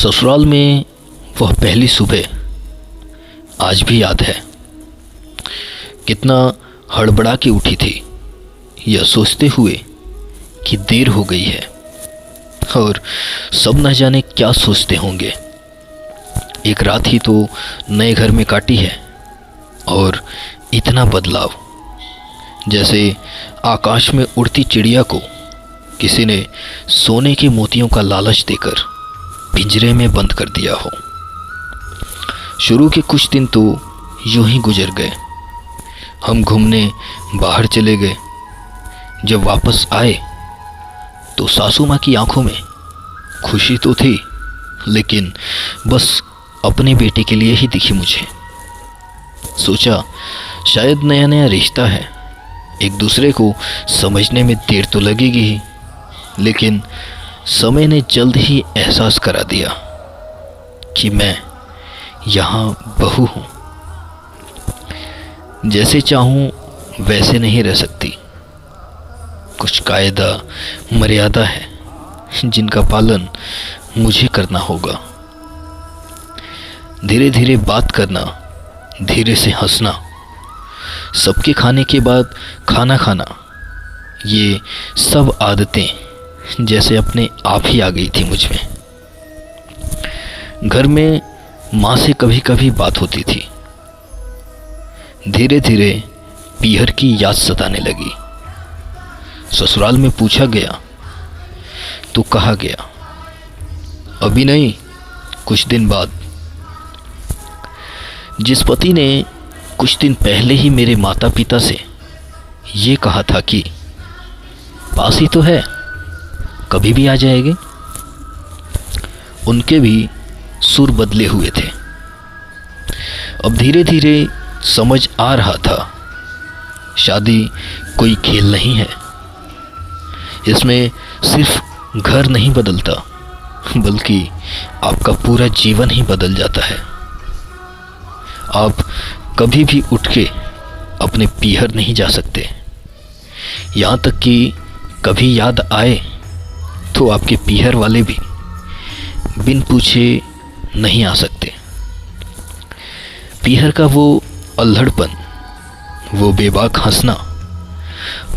ससुराल में वह पहली सुबह आज भी याद है। कितना हड़बड़ा के उठी थी, यह सोचते हुए कि देर हो गई है और सब न जाने क्या सोचते होंगे। एक रात ही तो नए घर में काटी है और इतना बदलाव, जैसे आकाश में उड़ती चिड़िया को किसी ने सोने के मोतियों का लालच देकर पिंजरे में बंद कर दिया हो। शुरू के कुछ दिन तो यूं ही गुजर गए। हम घूमने बाहर चले गए। जब वापस आए तो सासू माँ की आंखों में खुशी तो थी, लेकिन बस अपने बेटे के लिए ही दिखी मुझे। सोचा शायद नया नया रिश्ता है, एक दूसरे को समझने में देर तो लगेगी ही, लेकिन समय ने जल्द ही एहसास करा दिया कि मैं यहाँ बहू हूँ। जैसे चाहूँ वैसे नहीं रह सकती। कुछ कायदा मर्यादा है जिनका पालन मुझे करना होगा। धीरे धीरे बात करना, धीरे से हंसना, सबके खाने के बाद खाना खाना, ये सब आदतें जैसे अपने आप ही आ गई थी मुझ में। घर में माँ से कभी कभी बात होती थी। धीरे धीरे पीहर की याद सताने लगी। ससुराल में पूछा गया तो कहा गया अभी नहीं, कुछ दिन बाद। जिस पति ने कुछ दिन पहले ही मेरे माता पिता से ये कहा था कि पास ही तो है, कभी भी आ जाएंगे, उनके भी सुर बदले हुए थे। अब धीरे धीरे समझ आ रहा था, शादी कोई खेल नहीं है। इसमें सिर्फ घर नहीं बदलता, बल्कि आपका पूरा जीवन ही बदल जाता है। आप कभी भी उठ के अपने पीहर नहीं जा सकते। यहाँ तक कि कभी याद आए तो आपके पीहर वाले भी बिन पूछे नहीं आ सकते। पीहर का वो अल्हड़पन, वो बेबाक हंसना,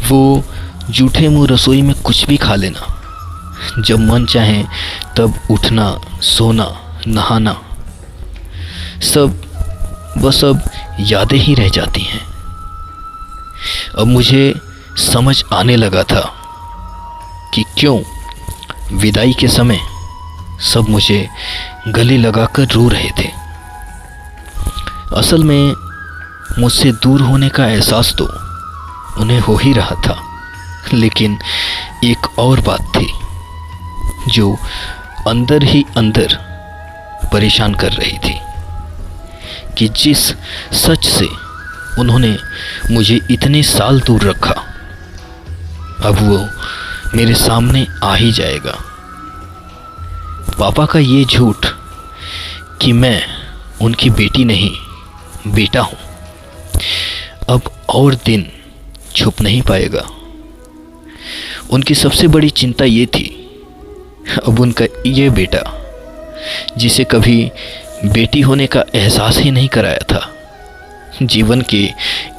वो जूठे मुंह रसोई में कुछ भी खा लेना, जब मन चाहे तब उठना, सोना, नहाना, सब बस अब यादें ही रह जाती हैं। अब मुझे समझ आने लगा था कि क्यों विदाई के समय सब मुझे गले लगाकर रो रहे थे। असल में मुझसे दूर होने का एहसास तो उन्हें हो ही रहा था, लेकिन एक और बात थी जो अंदर ही अंदर परेशान कर रही थी कि जिस सच से उन्होंने मुझे इतने साल दूर रखा, अब वो मेरे सामने आ ही जाएगा। पापा का ये झूठ कि मैं उनकी बेटी नहीं बेटा हूँ, अब और दिन छुप नहीं पाएगा। उनकी सबसे बड़ी चिंता ये थी, अब उनका ये बेटा जिसे कभी बेटी होने का एहसास ही नहीं कराया था, जीवन के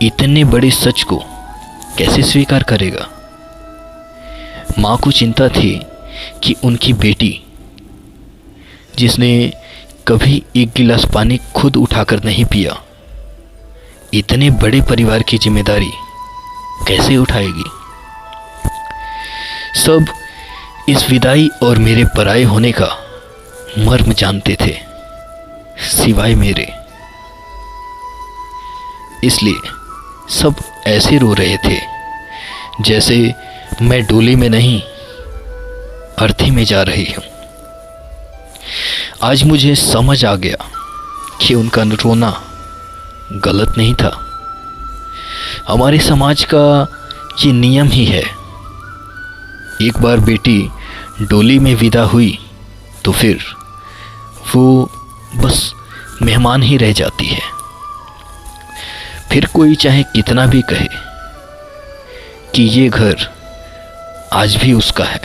इतने बड़े सच को कैसे स्वीकार करेगा। माँ को चिंता थी कि उनकी बेटी, जिसने कभी एक गिलास पानी खुद उठाकर नहीं पिया, इतने बड़े परिवार की जिम्मेदारी कैसे उठाएगी। सब इस विदाई और मेरे पराये होने का मर्म जानते थे, सिवाय मेरे। इसलिए सब ऐसे रो रहे थे जैसे मैं डोली में नहीं, अर्थी में जा रही हूँ। आज मुझे समझ आ गया कि उनका रोना गलत नहीं था। हमारे समाज का ये नियम ही है, एक बार बेटी डोली में विदा हुई तो फिर वो बस मेहमान ही रह जाती है। फिर कोई चाहे कितना भी कहे कि ये घर आज भी उसका है,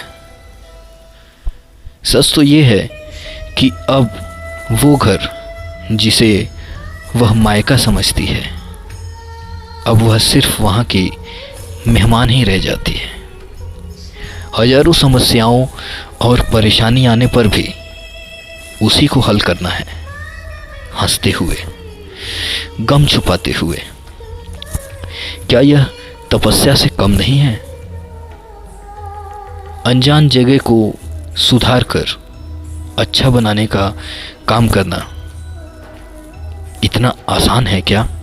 सच तो ये है कि अब वो घर जिसे वह मायका समझती है, अब वह सिर्फ वहाँ की मेहमान ही रह जाती है। हजारों समस्याओं और परेशानी आने पर भी उसी को हल करना है, हंसते हुए, गम छुपाते हुए। क्या यह तपस्या से कम नहीं है? अनजान जगह को सुधार कर अच्छा बनाने का काम करना इतना आसान है क्या?